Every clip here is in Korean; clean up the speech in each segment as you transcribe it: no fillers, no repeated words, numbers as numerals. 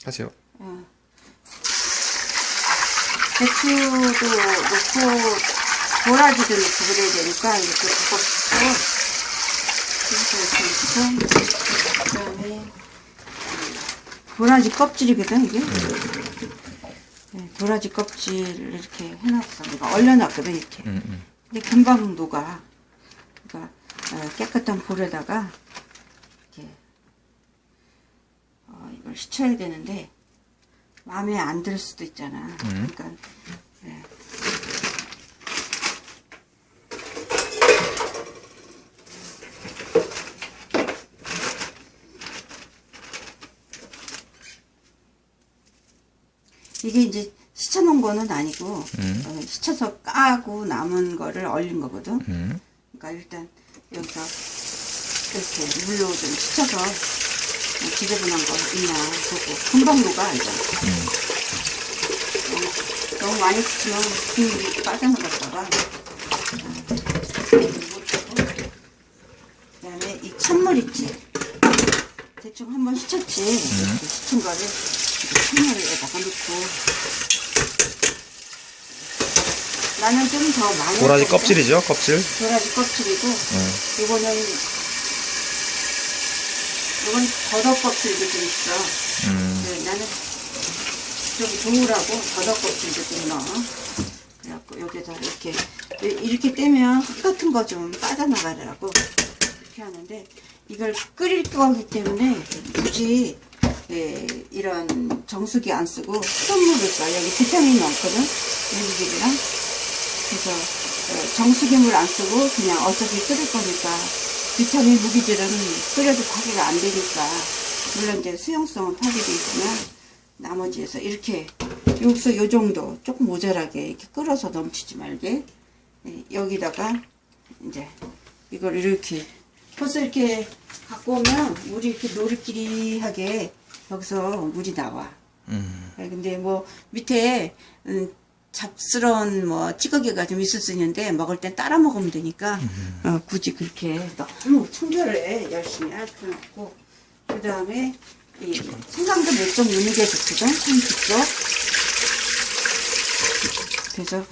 하세요. 배추도 넣고 도라지도 넣고 그래야 되니까 이렇게 볶고 그 다음에 도라지 껍질이거든 이게. 네, 도라지 껍질을 이렇게 해놨어. 내가 얼려놨거든 이렇게. 근데 금방 녹아. 그러니까 깨끗한 볼에다가 이렇게 이걸 씻어야 되는데 마음에 안 들 수도 있잖아. 그러니까 네. 이게 이제 씻어놓은 거는 아니고 씻어서 까고 남은 거를 얼린 거거든. 그러니까 일단 여기서 이렇게 물로 좀 씻어서 지저분한 거 있나 보고 금방 녹아 이제. 너무 많이 씻으면 국물이 빠져나갔다가 그다음에 이 찬물 있지. 대충 한번 씻었지. 이렇게 씻은 거를 찬물에다가 넣고. 나는 좀 더 많이. 도라지 껍질이죠, 껍질. 도라지 껍질이고, 이건 더덕 껍질도 좀 있어. 네, 나는 좀 좋으라고 더덕 껍질도 좀 넣어. 그래갖고 여기다 이렇게 떼면 흙 같은 거 좀 빠져나가더라고. 이렇게 하는데, 이걸 끓일 거기 때문에 굳이 이런 정수기 안 쓰고 수돗물을 써. 여기 비타민 많거든, 무기질이랑. 그래서 정수기물 안 쓰고 그냥 어차피 끓일 거니까 비타민 무기질은 끓여도 파괴가 안 되니까, 물론 이제 수용성은 파괴돼 있지만 나머지에서 이렇게 여기서 요 정도 조금 모자라게 이렇게 끓여서 넘치지 말게 여기다가 이제 이걸 이렇게 벌써 이렇게 갖고 오면 물이 이렇게 노릇끼리하게 여기서 물이 나와. 근데 뭐 밑에 잡스러운 뭐 찌꺼기가 좀 있을 수 있는데 먹을 땐 따라 먹으면 되니까 굳이 그렇게 너무 청결해 열심히 할 필요 없고. 그 다음에 이 생강도 몇 점 넣는 게 좋거든. 한 두 쪽. 그래서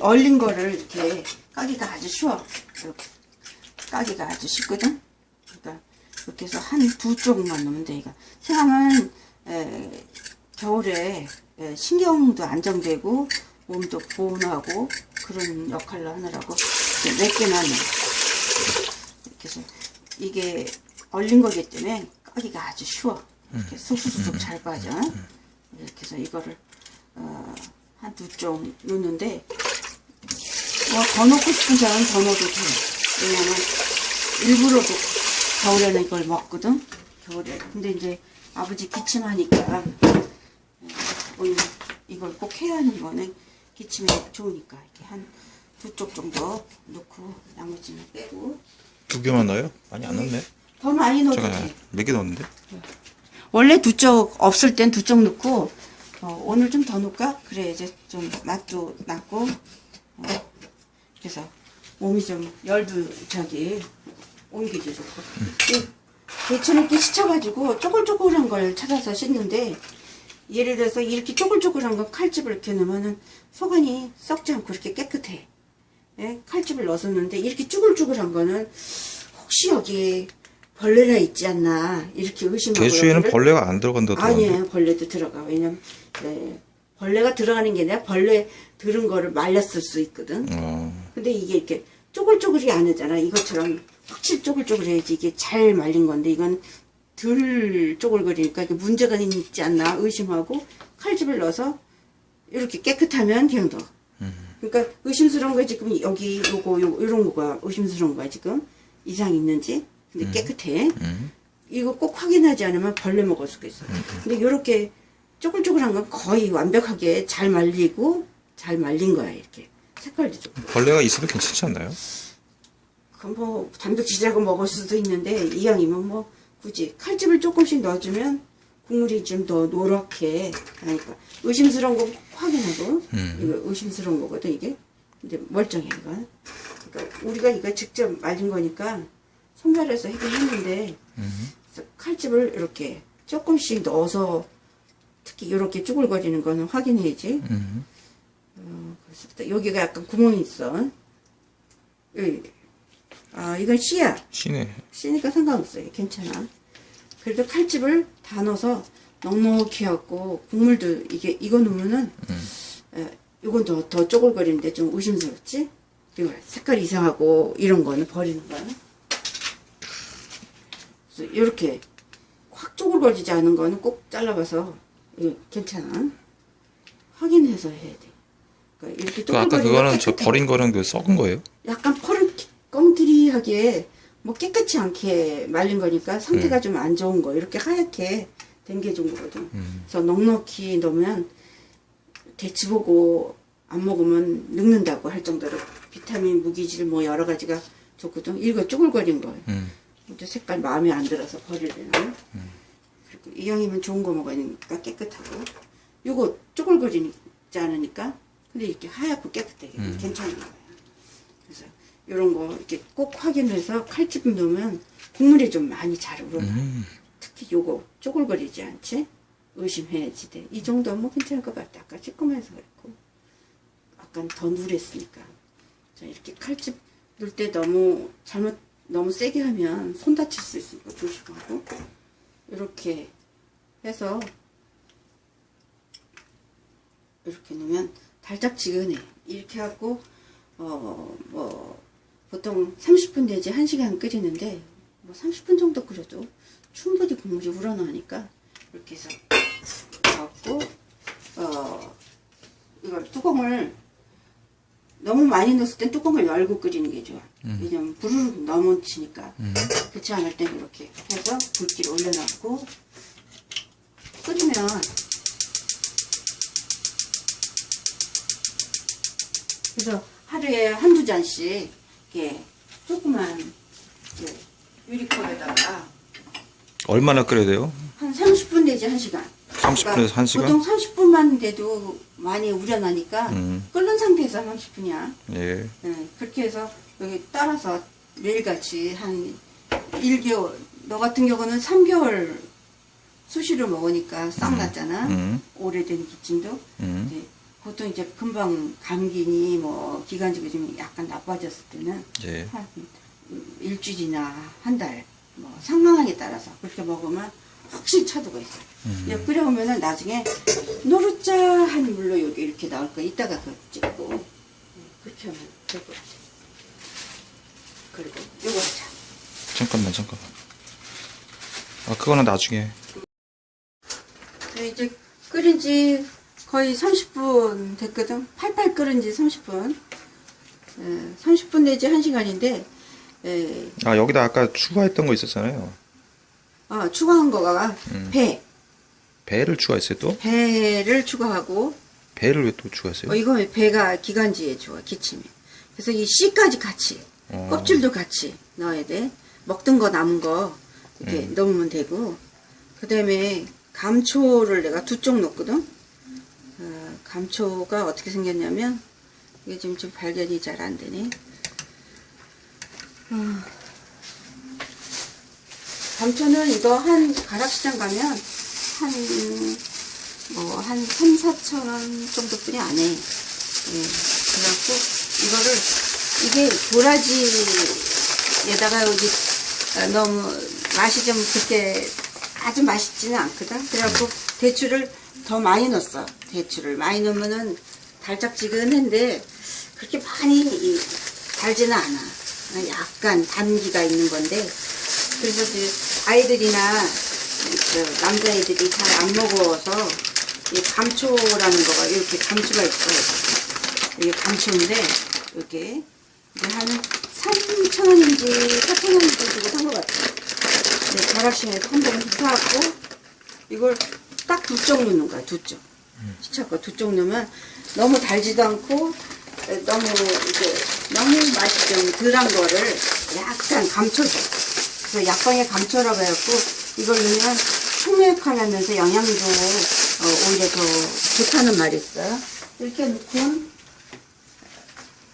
얼린 거를 이렇게 까기가 아주 쉬워. 이렇게 까기가 아주 쉽거든. 그러니까 이렇게 해서 한 두 쪽만 넣으면 돼. 이거 생강은 겨울에 신경도 안정되고 몸도 보온하고 그런 역할을 하느라고 몇 개만 넣어. 이렇게 해서 이게 얼린 거기 때문에 까기가 아주 쉬워. 이렇게 쏙쏙쏙 잘 빠져. 이렇게 해서 이거를 한 두 쪽 넣는데 뭐 더 넣고 싶은 사람은 더 넣어도 돼. 왜냐면 일부러 겨울에는 이걸 먹거든. 겨울에. 근데 이제 아버지 기침하니까 오늘 이걸 꼭 해야 하는 거는 기침에 좋으니까 이렇게 한 두 쪽 정도 넣고 나머지는 빼고. 두 개만 넣어요? 많이 안 넣네. 더 많이 넣어도 제가 돼. 몇 개 넣었는데? 원래 두 쪽 없을 땐 두 쪽 넣고 오늘 좀 더 넣을까? 그래 이제 좀 맛도 났고 그래서 몸이 좀 열도 옮기기 좋고. 배추는 이렇게 씻어가지고 쪼글쪼글한 걸 찾아서 씻는데, 예를 들어서 이렇게 쪼글쪼글한 거 칼집을 이렇게 넣으면은 속안이 썩지 않고 이렇게 깨끗해. 예? 칼집을 넣어서 넣는데 이렇게 쭈글쭈글한 거는 혹시 여기 벌레가 있지 않나 이렇게 의심하고. 배추에는 벌레가 안 들어간다고 하는데. 아니에요, 벌레도 들어가. 왜냐면 벌레가 들어가는 게 아니라 벌레 들은 거를 말렸을 수 있거든. 근데 이게 이렇게 쪼글쪼글이 아니잖아. 이것처럼 확실히 쪼글쪼글해야지 이게 잘 말린 건데, 이건 덜 쪼글거리니까 이게 문제가 있지 않나 의심하고 칼집을 넣어서 이렇게 깨끗하면 그냥 넣어. 그러니까 의심스러운 거야 지금. 여기 요런 거가 의심스러운 거야 지금. 이상 있는지. 근데 깨끗해. 이거 꼭 확인하지 않으면 벌레 먹을 수가 있어. 근데 요렇게 쪼글쪼글한 건 거의 완벽하게 잘 말리고 잘 말린 거야. 이렇게 색깔도 좋고. 벌레가 있어도 괜찮지 않나요? 그럼 뭐 단백질이라고 먹을 수도 있는데, 이왕이면 뭐 굳이 칼집을 조금씩 넣어주면 국물이 좀 더 노랗게 하니까. 의심스러운 거 확인하고. 이거 의심스러운 거거든 이게. 근데 멀쩡해 이건. 그러니까 우리가 이거 직접 말린 거니까 손발에서 하긴 했는데, 칼집을 이렇게 조금씩 넣어서 특히 이렇게 쭈글거리는 거는 확인해야지. 그래서 여기가 약간 구멍이 있어. 여기. 아, 이건 C야. C네. C니까 상관없어요. 괜찮아. 그래도 칼집을 다 넣어서 넉넉히 하고, 국물도, 이거 넣으면은, 이건 더 쪼글거리는데 좀 의심스럽지? 이거 색깔 이상하고, 이런 거는 버리는 거야. 그래서 이렇게 확 쪼글거리지 않은 거는 꼭 잘라봐서, 이거 괜찮아. 확인해서 해야 돼. 그러니까 이렇게 그 아까 쪼글거리는 그거는 저 깨끗하게. 버린 거는 그 썩은 거예요? 약간 뻥튀리하게 뭐 깨끗이 않게 말린 거니까 상태가 좀 안 좋은 거 이렇게 하얗게 된 게 좋은 거거든. 그래서 넉넉히 넣으면 대치 보고 안 먹으면 늙는다고 할 정도로 비타민, 무기질 뭐 여러 가지가 좋거든. 이거 쪼글거린 거예요. 근데 색깔 마음에 안 들어서 버리려나. 그리고 이왕이면 좋은 거 먹으니까 깨끗하고 요거 쪼글거리지 않으니까 근데 이렇게 하얗고 깨끗해. 괜찮은 거예요. 그래서 이런 거 이렇게 꼭 확인해서 칼집 넣으면 국물이 좀 많이 잘 우러나. 특히 요거 쪼글거리지 않지? 의심해야지 돼. 이 정도면 뭐 괜찮을 것 같아. 아까 시꺼매서 그랬고 약간 더 누랬으니까. 자, 이렇게 칼집 넣을 때 너무 세게 하면 손 다칠 수 있으니까 조심하고 이렇게 해서 이렇게 넣으면 달짝지근해. 이렇게 하고 뭐 보통 30분 내지 1시간 끓이는데 뭐 30분 정도 끓여도 충분히 국물이 우러나니까 이렇게 해서 넣고 이걸 뚜껑을 너무 많이 넣었을 땐 뚜껑을 열고 끓이는 게 좋아. 왜냐면 불을 넘치니까. 그렇지 않을 땐 이렇게 해서 불길 올려놓고 끓이면 그래서 하루에 한두 잔씩 이렇게 조그만 유리컵에다가 얼마나 끓여야 돼요? 한 30분 내지 1시간. 30분에서 1시간? 보통 30분만 돼도 많이 우려나니까 끓는 상태에서 30분이야. 예. 네, 그렇게 해서 여기 따라서 매일같이 한 1개월, 너 같은 경우는 3개월 수시로 먹으니까 싹 났잖아. 오래된 기침도. 네, 보통 이제 금방 감기니 뭐 기관지가 좀 약간 나빠졌을 때는 예. 한 일주일이나 한 달, 뭐 상황에 따라서 그렇게 먹으면 확실히 차도가 있어요. 이거 끓여오면은 나중에 노릇자한 물로 여기 이렇게 나올 거야. 이따가 그거 찍고 그렇게 하면 될 것 같아요. 그리고 요거 하자. 잠깐만. 아, 그거는 나중에. 네, 이제 끓인 지 거의 30분 됐거든. 팔팔 끓은 지 30분. 30분 내지 1시간인데, 아, 여기다 아까 추가했던 거 있었잖아요. 추가한 거가 배를 추가했어요, 또? 배를 추가하고, 배를 왜 또 추가했어요? 이거 배가 기관지에 좋아, 기침이. 그래서 이 씨까지 같이, 껍질도 같이 넣어야 돼. 먹던 거 남은 거 이렇게 넣으면 되고, 그 다음에 감초를 내가 2쪽 넣거든. 감초가 어떻게 생겼냐면, 이게 지금 발견이 잘 안 되네. 감초는 이거 한 가락시장 가면 한 3, 4천 원 정도뿐이 안 해. 그래갖고 이거를 이게 도라지에다가 여기 너무 맛이 좀 그렇게 아주 맛있지는 않거든. 그래갖고 대추를 더 많이 넣었어. 대추를 많이 넣으면은 달짝지근한데 그렇게 많이 달지는 않아. 약간 단기가 있는 건데 그래서 아이들이나 남자애들이 잘 안 먹어서 이 감초라는 거가 이렇게 감초가 있어요. 이게 감초인데 이렇게 한 3,000원인지 4,000원인지 주고 산 것 같아요. 가락시에서 한 번 사갖고 이걸 딱 2쪽 넣는 거야. 2쪽. 시차가 2쪽 넣으면 너무 달지도 않고 너무 맛이 좀 덜한 거를 약간 감춰줘. 그래서 약간의 감초라고 해갖고 이걸 넣으면 촉매하면서 영양도 오히려 더 좋다는 말이 있어요. 이렇게 넣고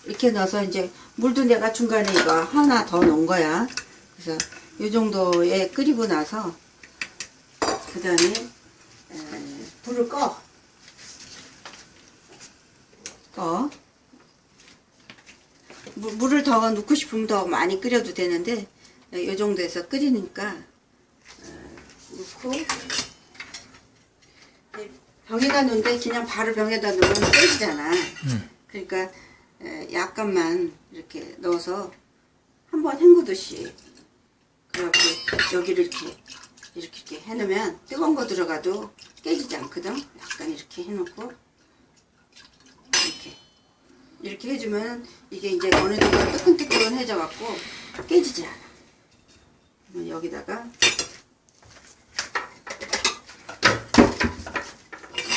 이렇게 넣어서 이제 물도 내가 중간에 이거 하나 더 넣은 거야. 그래서 이 정도에 끓이고 나서 그 다음에 불을 꺼. 물을 더 넣고 싶으면 더 많이 끓여도 되는데 이 정도에서 끓이니까 넣고 병에다 넣는데 그냥 바로 병에다 넣으면 깨지잖아. 그러니까 약간만 이렇게 넣어서 한번 헹구듯이 그렇게 여기를 이렇게 해놓으면 뜨거운 거 들어가도 깨지지 않거든. 약간 이렇게 해놓고 이렇게 해주면 이게 이제 어느 정도 뜨끈뜨끈해져 갖고 깨지지 않아. 그러면 여기다가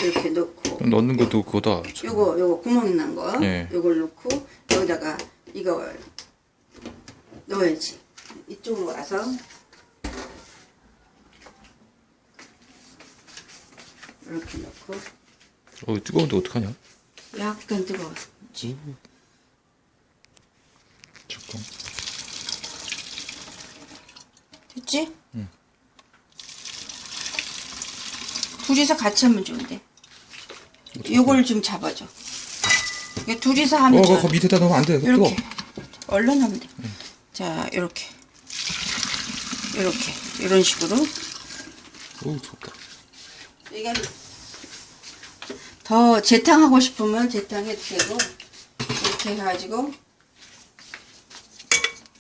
이렇게 넣고 넣는 것도 그거다. 요거 구멍 난 거 네. 요걸 넣고 여기다가 이걸 넣어야지. 이쪽으로 와서 이렇게 넣고 뜨거운데 어떡하냐? 약간 뜨거워. 조금. 됐지? 응. 둘이서 같이 하면 좋은데. 요걸 좀 잡아줘. 이게 둘이서 하면 그 밑에다 넣으면 안 돼. 이렇게 뜨거. 얼른 하면 돼. 자, 이렇게 이런 식으로. 좋다. 이게 더 재탕하고 싶으면 재탕해도 되고 이렇게 해가지고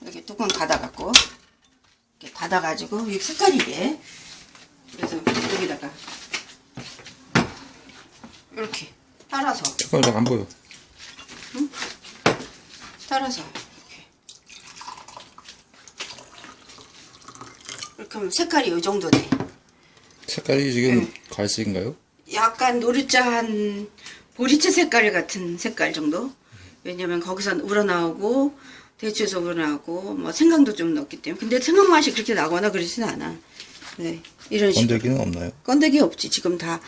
이렇게 뚜껑 닫아갖고 이렇게 닫아가지고 이 색깔이게 그래서 여기다가 이렇게 따라서 잠깐만 안 보여. 응? 따라서 이렇게 하면 색깔이 이 정도 돼. 색깔이 지금 갈색인가요? 약간 노릇자한 보리차 색깔 같은 색깔 정도. 왜냐면 거기서 우러나오고 대추에서 우러나오고 뭐 생강도 좀 넣었기 때문에. 근데 생강 맛이 그렇게 나거나 그러진 않아. 네, 이런 식으로. 건더기는 없나요? 건더기 없지. 지금 다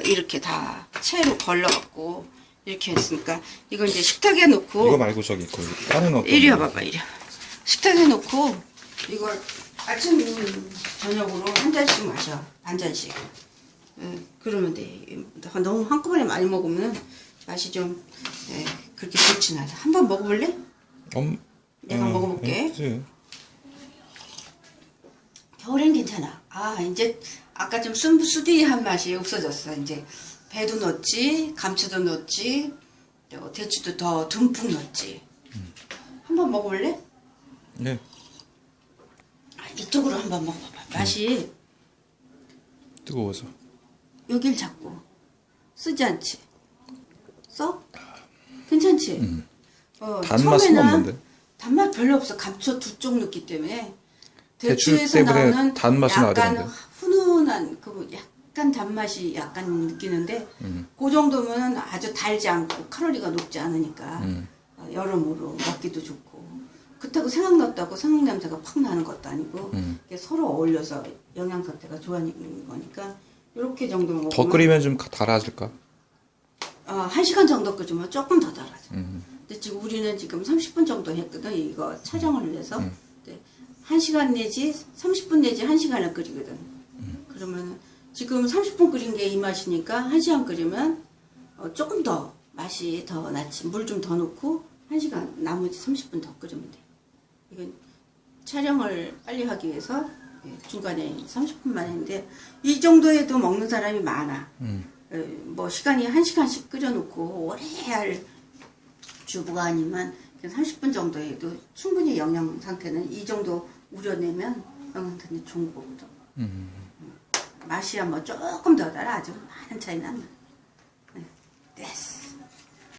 이렇게 다 채로 걸러갖고 이렇게 했으니까 이걸 이제 식탁에 놓고. 이거 말고 저기 다른 어떤. 이리 와봐봐. 이리 와봐. 식탁에 놓고 이걸 아침 저녁으로 한 잔씩 마셔. 반 잔씩. 그러면 돼. 너무 한꺼번에 많이 먹으면 맛이 좀 그렇게 좋진 않아. 한번 먹어볼래? 내가 먹어볼게. 그치. 겨울엔 괜찮아. 아, 이제 아까 좀 수디한 맛이 없어졌어. 이제 배도 넣었지, 감초도 넣었지, 또 대추도 더 듬뿍 넣었지. 한번 먹어볼래? 네. 이쪽으로 한번 먹어봐. 맛이 뜨거워서. 여길 잡고 쓰지 않지? 써? 괜찮지? 단맛은 없는데. 단맛 별로 없어. 감초 두 쪽 넣기 때문에 대추 대추에서 때문에 나오는 단맛이 나야 약간 되는데. 훈훈한 그 약간 단맛이 약간 느끼는데 그 정도면 아주 달지 않고 칼로리가 높지 않으니까 여러모로 먹기도 좋고 그렇다고 생강 넣었다고 생강 냄새가 팍 나는 것도 아니고 이게 서로 어울려서 영양 상태가 좋아지는 거니까 이렇게 정도 먹으면 더 끓이면 좀 달아질까? 1시간 정도 끓이면 조금 더 달아져. 근데 지금 우리는 지금 30분 정도 했거든. 이거 촬영을 위해서. 1시간 내지 30분 내지 1시간을 끓이거든. 그러면 지금 30분 끓인 게 이 맛이니까 1시간 끓이면 조금 더 맛이 더 낫지. 물 좀 더 넣고 1시간 나머지 30분 더 끓이면 돼. 이건 촬영을 빨리 하기 위해서 중간에 30분만 했는데 이 정도에도 먹는 사람이 많아. 뭐 시간이 1시간씩 끓여놓고 오래 할 주부가 아니면 30분 정도 해도 충분히 영양 상태는 이 정도 우려내면 영양 상태는 좋은 거거든. 맛이야 뭐 조금 더 달아. 아주 많은 차이는 안 나. 됐어.